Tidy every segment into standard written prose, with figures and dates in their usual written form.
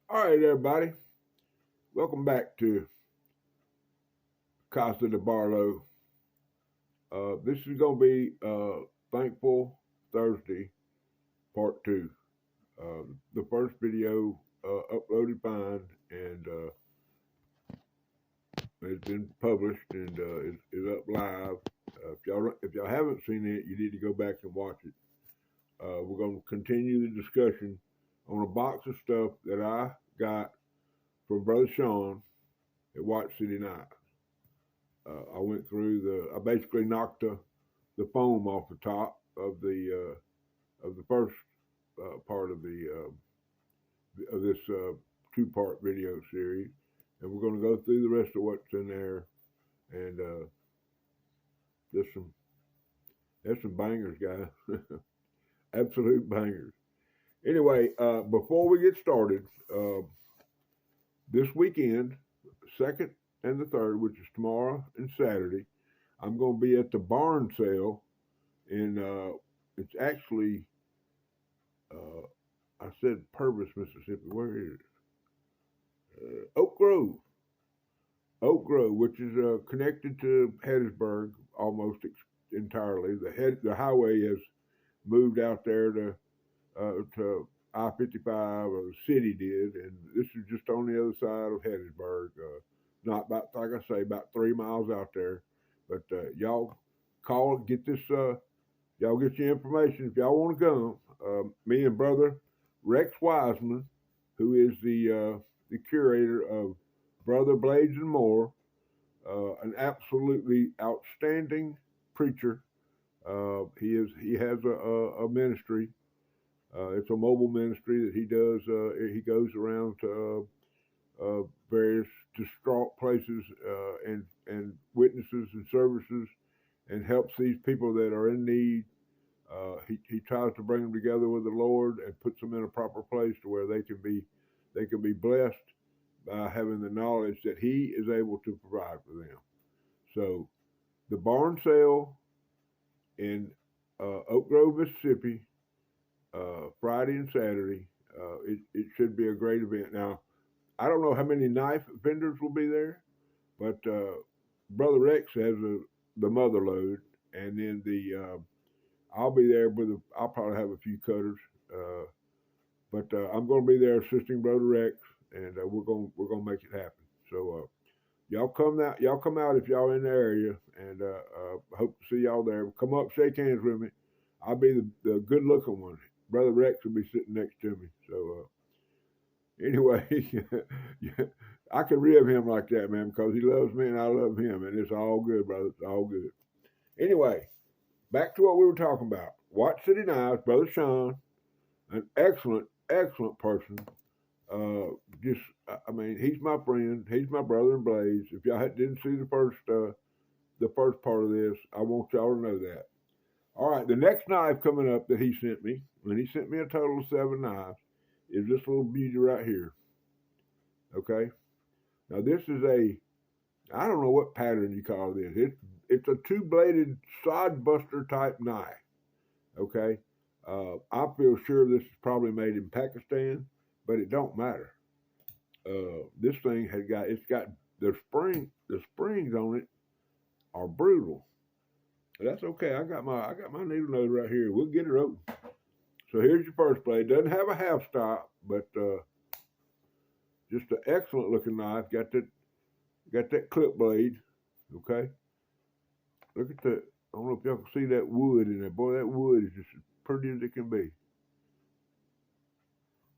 All right, everybody. Welcome back to Casa de Barlow. This is going to be Thankful Thursday Part 2. The first video uploaded fine and it's been published and is up live. If y'all haven't seen it, you need to go back and watch it. We're going to continue the discussion on a box of stuff that I got from Brother Sean at Watch City Knives. I basically knocked the foam off the top of the first part of this 2-part video series, and we're going to go through the rest of what's in there, and there's some bangers, guys, absolute bangers. Anyway, before we get started, this weekend, 2nd and the 3rd, which is tomorrow and Saturday, I'm going to be at the barn sale in it's actually I said Purvis, Mississippi. Where is it? Oak Grove, which is connected to Hattiesburg almost entirely. The highway has moved out there to I-55, or the city did, and this is just on the other side of Hattiesburg. Not about, like I say, about 3 miles out there. But y'all call, get this. Y'all get your information if y'all want to come. Me and Brother Rex Wiseman, who is the curator of Brother Blades and More, an absolutely outstanding preacher. He has a ministry. It's a mobile ministry that he does. He goes around to various distraught places and witnesses and services, and helps these people that are in need. He tries to bring them together with the Lord and puts them in a proper place to where they can be blessed by having the knowledge that He is able to provide for them. So the barn sale in Oak Grove, Mississippi, Friday and Saturday. It should be a great event. Now, I don't know how many knife vendors will be there, but Brother Rex has the mother load, and then I'll be there I'll probably have a few cutters, but I'm going to be there assisting Brother Rex, and we're gonna make it happen. So y'all come out if y'all in the area, and hope to see y'all there. Come up, shake hands with me. I'll be the good looking one. Brother Rex will be sitting next to me. So anyway, I can rib him like that, man, because he loves me and I love him, and it's all good, brother. It's all good. Anyway, back to what we were talking about. Watch City Knives, Brother Sean, an excellent, excellent person. I mean, he's my friend. He's my brother in Blaze. If y'all didn't see the first part of this, I want y'all to know that. All right, the next knife coming up that he sent me, and he sent me a total of 7 knives, is this little beauty right here. Okay, now this is I don't know what pattern you call this. It's a 2-bladed sod buster type knife. Okay, I feel sure this is probably made in Pakistan, but it don't matter. This thing it's got the springs on it are brutal. That's okay. I got my needle nose right here. We'll get it open. So here's your first blade. Doesn't have a half stop, but just an excellent looking knife. Got that clip blade. Okay. Look at that. I don't know if y'all can see that wood in there. Boy, that wood is just as pretty as it can be.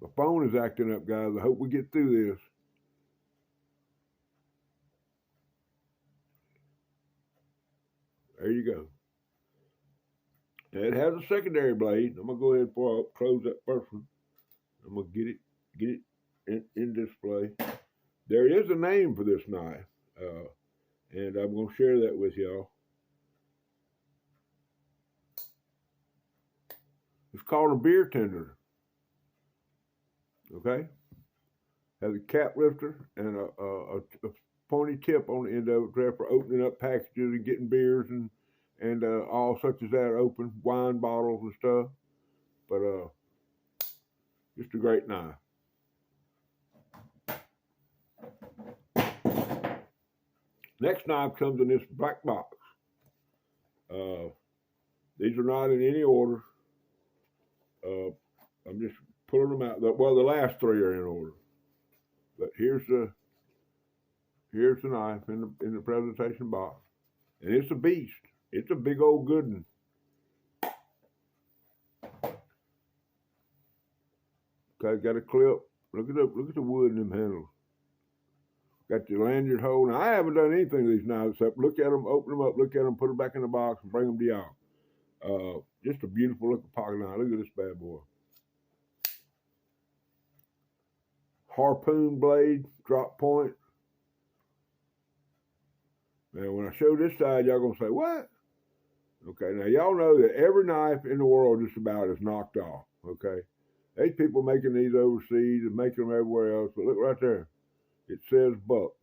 The phone is acting up, guys. I hope we get through this. There you go. It has a secondary blade. I'm gonna go ahead before I close that first one. I'm gonna get it in display. There is a name for this knife, and I'm gonna share that with y'all. It's called a beer tender. Okay, has a cap lifter and a pointy tip on the end of it for opening up packages and getting beers and all such as that open, wine bottles and stuff. But just a great knife. Next knife comes in this black box. These are not in any order. I'm just pulling them out. Well, the last three are in order. But here's the knife in the presentation box, and it's a beast. It's a big old good one. Okay, got a clip. Look at the wood in them handles. Got the lanyard hole. Now, I haven't done anything to these knives except look at them, open them up, look at them, put them back in the box, and bring them to y'all. Just a beautiful looking pocket knife. Look at this bad boy. Harpoon blade, drop point. Now, when I show this side, y'all gonna say, what? Okay, now y'all know that every knife in the world just about is knocked off, okay? There's people making these overseas and making them everywhere else, but look right there. It says buck.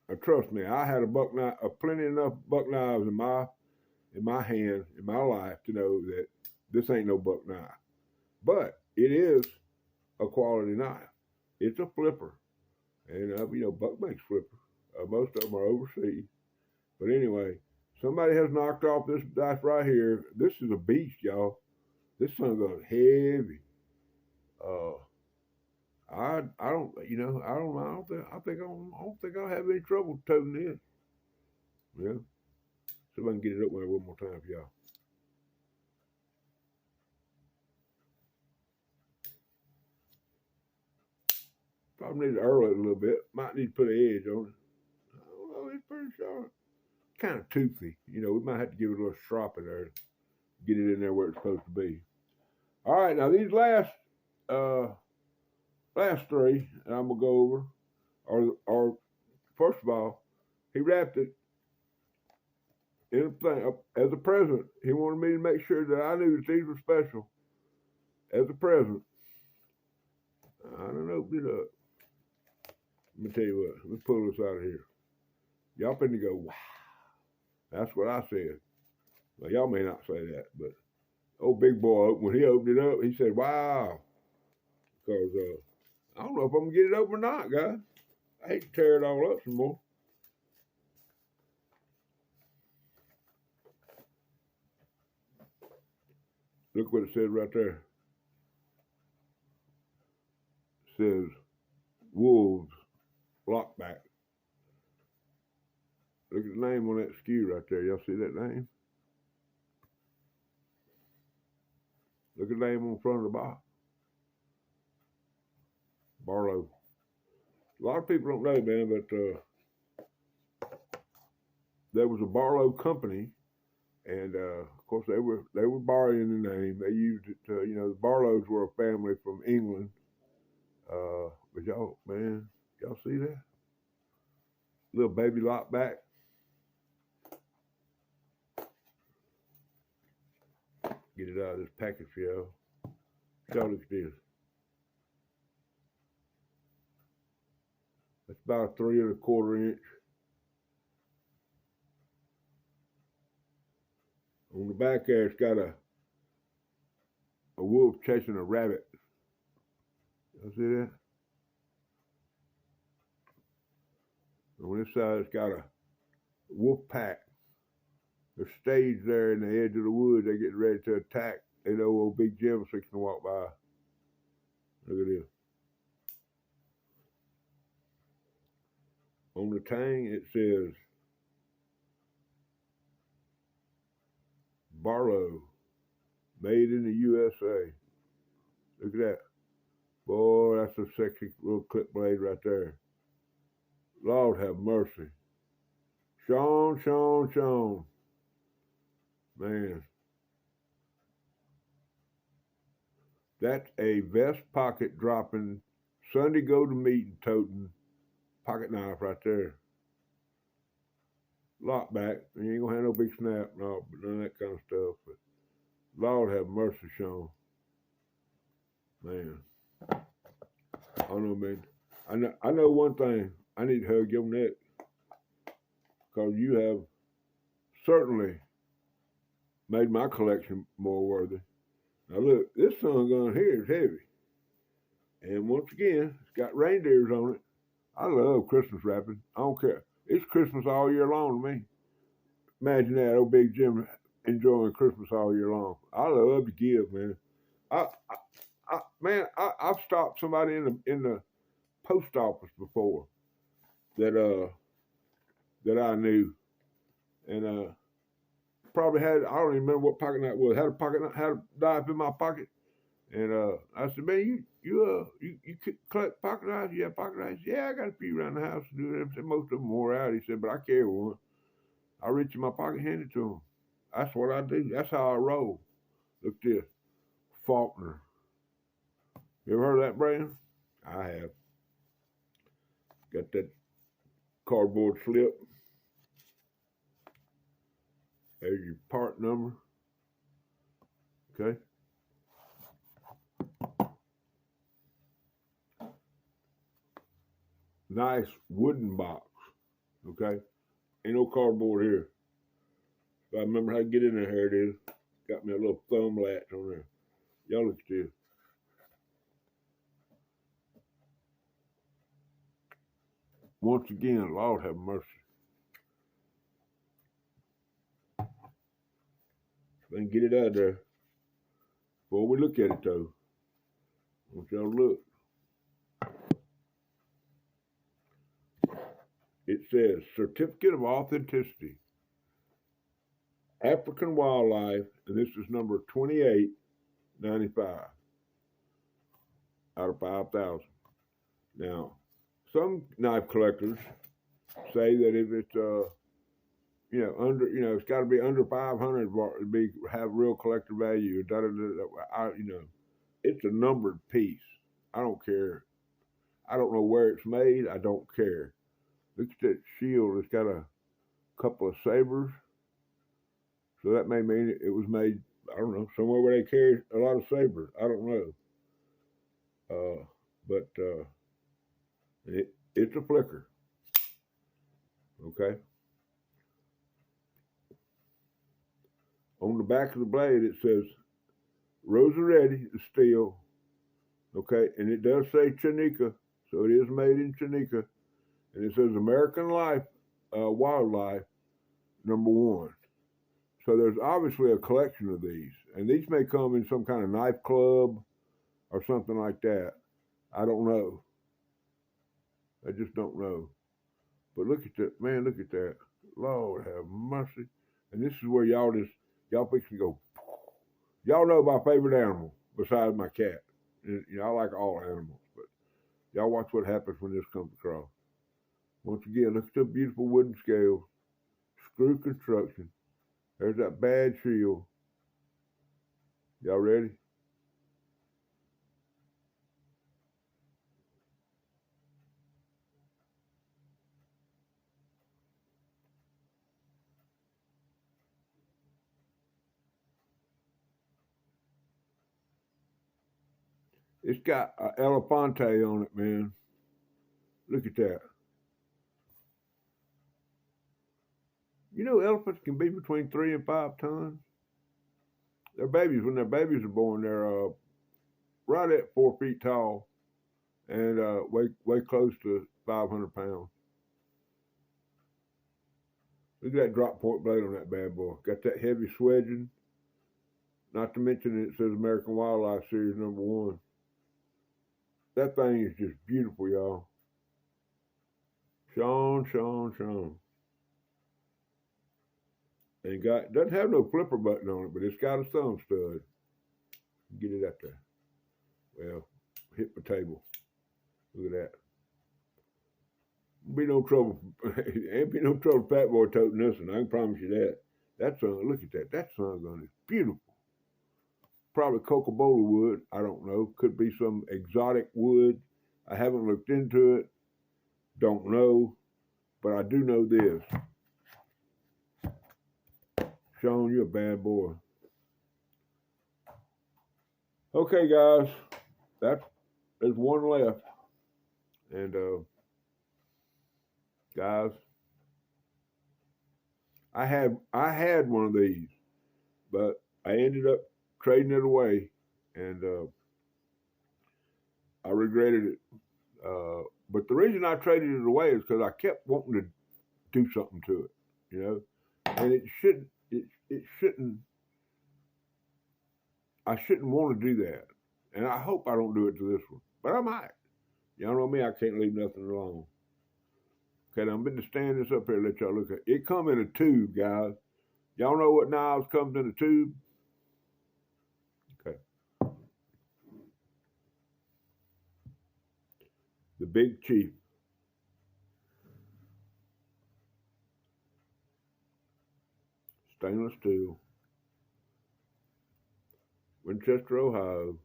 Now, trust me, I had a buck knife, plenty enough buck knives in my hand, in my life to know that this ain't no buck knife. But it is a quality knife. It's a flipper. And, Buck makes flippers. Most of them are overseas. But anyway, somebody has knocked off this knife right here. This is a beast, y'all. This son goes heavy. I don't think I'll have any trouble toting this. Yeah. See if I can get it up there one more time for y'all. Probably need to earl it a little bit. Might need to put an edge on it. Oh, it's pretty sharp. Kind of toothy. We might have to give it a little strop in there to get it in there where it's supposed to be. All right, now these last three I'm gonna go over are first of all, he wrapped it in a thing as a present. He wanted me to make sure that I knew that these were special as a present. I don't open it up. Let me tell you what. Let me pull this out of here. Y'all finna go, wow. That's what I said. Well, y'all may not say that, but old big boy, when he opened it up, he said, wow. Because I don't know if I'm going to get it open or not, guys. I hate to tear it all up some more. Look what it says right there. It says, Wolves Lockback. Look at the name on that SKU right there. Y'all see that name? Look at the name on the front of the box. Barlow. A lot of people don't know, man, but there was a Barlow company, and of course they were borrowing the name. They used it to, the Barlows were a family from England. But y'all see that? Little baby lockback. Get it out of this package for y'all. Y'all look at this. That's about a 3 1/4 inch. On the back there, it's got a wolf chasing a rabbit. You see that? On this side, it's got a wolf pack. They're staged there in the edge of the woods. They're getting ready to attack. They know old Big Jim's fixing to walk by. Look at this. On the tang, it says Barlow, made in the USA. Look at that. Boy, that's a sexy little clip blade right there. Lord have mercy. Sean. Man. That's a vest pocket dropping, Sunday go to meeting toting pocket knife right there. Lock back. You ain't gonna have no big snap, no, but none of that kind of stuff. But Lord have mercy, Sean. Man. I don't know, man. I know one thing. I need to hug your neck. Because you have certainly made my collection more worthy. Now look, this sun gun here is heavy. And once again, it's got reindeers on it. I love Christmas wrapping. I don't care. It's Christmas all year long to me. Imagine that, old Big Jim enjoying Christmas all year long. I love to give, man. I, I've stopped somebody in the post office before that that I knew, and probably had, I don't even remember what pocket knife it was. Had a knife in my pocket, and I said, man, you collect pocket knives? Yeah, pocket knives. Yeah, I got a few around the house to do it. Most of them wore out. He said, but I carry one. I reach in my pocket, hand it to him. That's what I do. That's how I roll. Look at this, Faulkner. You ever heard of that brand? I have. Got that cardboard slip. There's your part number. Okay. Nice wooden box. Okay. Ain't no cardboard here. If I remember how to get in there, here it is. Got me a little thumb latch on there. Y'all look at this. Once again, Lord have mercy. If I can get it out of there. Before we look at it though, I want y'all to look. It says Certificate of Authenticity. African Wildlife, and this is number 2895 out of 5,000. Now, some knife collectors say that if it's under, it's got to be under 500 to have real collector value. It's a numbered piece. I don't care. I don't know where it's made. I don't care. Look at that shield. It's got a couple of sabers. So that may mean it was made, I don't know, somewhere where they carry a lot of sabers. I don't know. But it's a flicker. Okay. On the back of the blade, it says Rosaretti steel. Okay. And it does say Chanika. So it is made in Chanika. And it says American Wildlife, #1. So there's obviously a collection of these. And these may come in some kind of knife club or something like that. I don't know. I just don't know. But look at that, man, look at that. Lord have mercy. And this is where y'all fix to go. Y'all know my favorite animal besides my cat. And, I like all animals, but y'all watch what happens when this comes across. Once again, look at the beautiful wooden scale, screw construction. There's that bad shield. Y'all ready? It's got an elefante on it, man. Look at that. Elephants can be between 3 and 5 tons. Their babies, when their babies are born, they're right at 4 feet tall and weigh close to 500 pounds. Look at that drop point blade on that bad boy. Got that heavy swedging. Not to mention it says American Wildlife Series #1. That thing is just beautiful, y'all. Sean. And doesn't have no flipper button on it, but it's got a thumb stud. Get it up there. Well, hit the table. Look at that. Be no trouble. Ain't be no trouble fat boy toting this one. I can promise you that. That sun, look at that. That sun gun is beautiful. Probably Coca-Cola wood. I don't know. Could be some exotic wood. I haven't looked into it. Don't know. But I do know this. Sean, you're a bad boy. Okay, guys. There's one left. And guys, I had one of these, but I ended up trading it away, and I regretted it. But the reason I traded it away is because I kept wanting to do something to it, you know, and it shouldn't. It shouldn't. I shouldn't want to do that, and I hope I don't do it to this one, but I might. Y'all know me, I can't leave nothing alone. Okay, now I'm going to stand this up here and let y'all look at it. It come in a tube, guys. Y'all know what knives comes in a tube? Okay. The Big Chief. Stainless steel. Winchester, Ohio.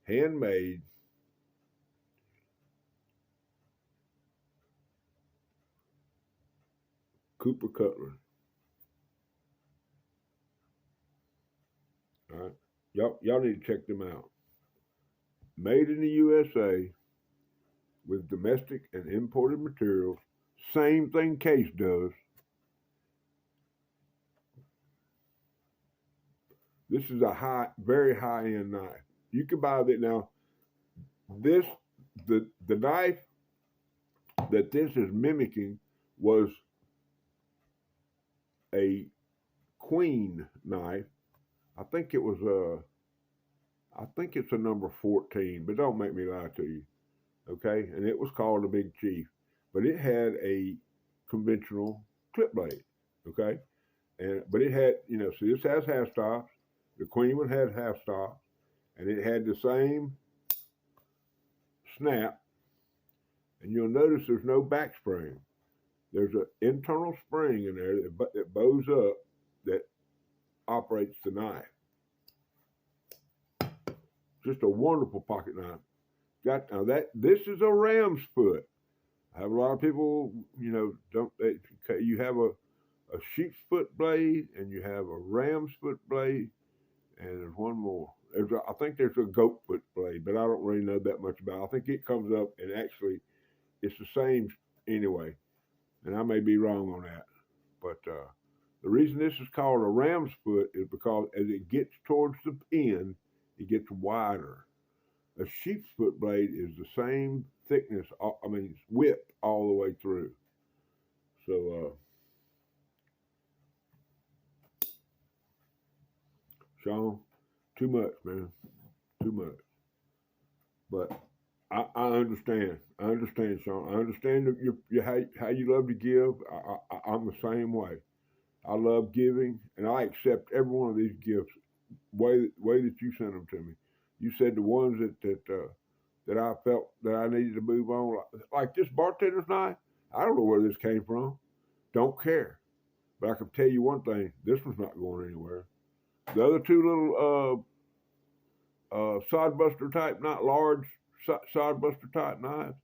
Handmade. Cooper Cutler. All right. Y'all need to check them out. Made in the USA with domestic and imported materials. Same thing Case does. This is a very high-end knife. You can buy that now. The knife that this is mimicking was a queen knife. I think it's a number 14, but don't make me lie to you. Okay, and it was called the Big Chief, but it had a conventional clip blade. Okay, but it had, so this has half stops. The Queen one had half stops, and it had the same snap. And you'll notice there's no back spring. There's an internal spring in there that bows up that operates the knife. Just a wonderful pocket knife. This is a ram's foot. I have a lot of people, you have a sheep's foot blade and you have a ram's foot blade, and there's one more. I think there's a goat foot blade, but I don't really know that much about it. I think it comes up and actually it's the same anyway, and I may be wrong on that. But the reason this is called a ram's foot is because as it gets towards the end, it gets wider. A sheep's foot blade is the same thickness, it's width all the way through. So, Sean, too much, man. Too much. But I understand. I understand, Sean. I understand how you love to give. I'm the same way. I love giving, and I accept every one of these gifts way that you sent them to me. You said the ones that I felt that I needed to move on, like this bartender's knife. I don't know where this came from. Don't care. But I can tell you one thing: this one's not going anywhere. The other two little sodbuster type, not large sodbuster type knives,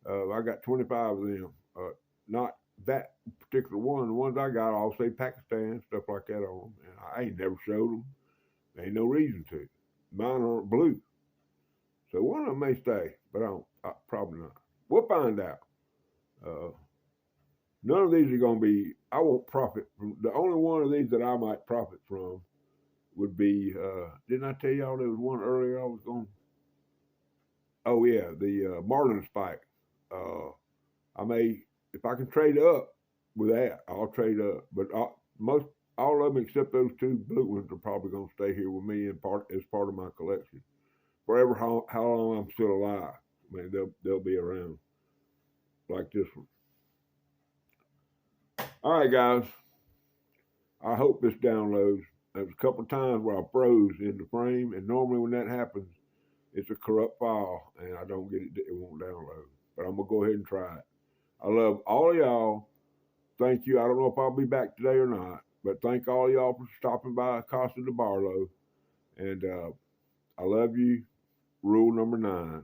I got 25 of them. Not that particular one. The ones I got all say Pakistan, stuff like that on them. And I ain't never showed them. There ain't no reason to. Mine aren't blue. So one of them may stay, but probably not. We'll find out. None of these are going to be, I won't profit from. The only one of these that I might profit from would be, didn't I tell y'all there was one earlier I was going? Oh yeah, the Marlin Spike. I may, if I can trade up with that, I'll trade up. But all of them except those two blue ones are probably going to stay here with me as part of my collection forever. How long I'm still alive, they'll be around like this one. All right, guys. I hope this downloads. There's a couple of times where I froze in the frame, and normally when that happens, it's a corrupt file, and I don't get it. It won't download. But I'm gonna go ahead and try it. I love all of y'all. Thank you. I don't know if I'll be back today or not, but thank all y'all for stopping by Casa de Barlow. And I love you. Rule number 9.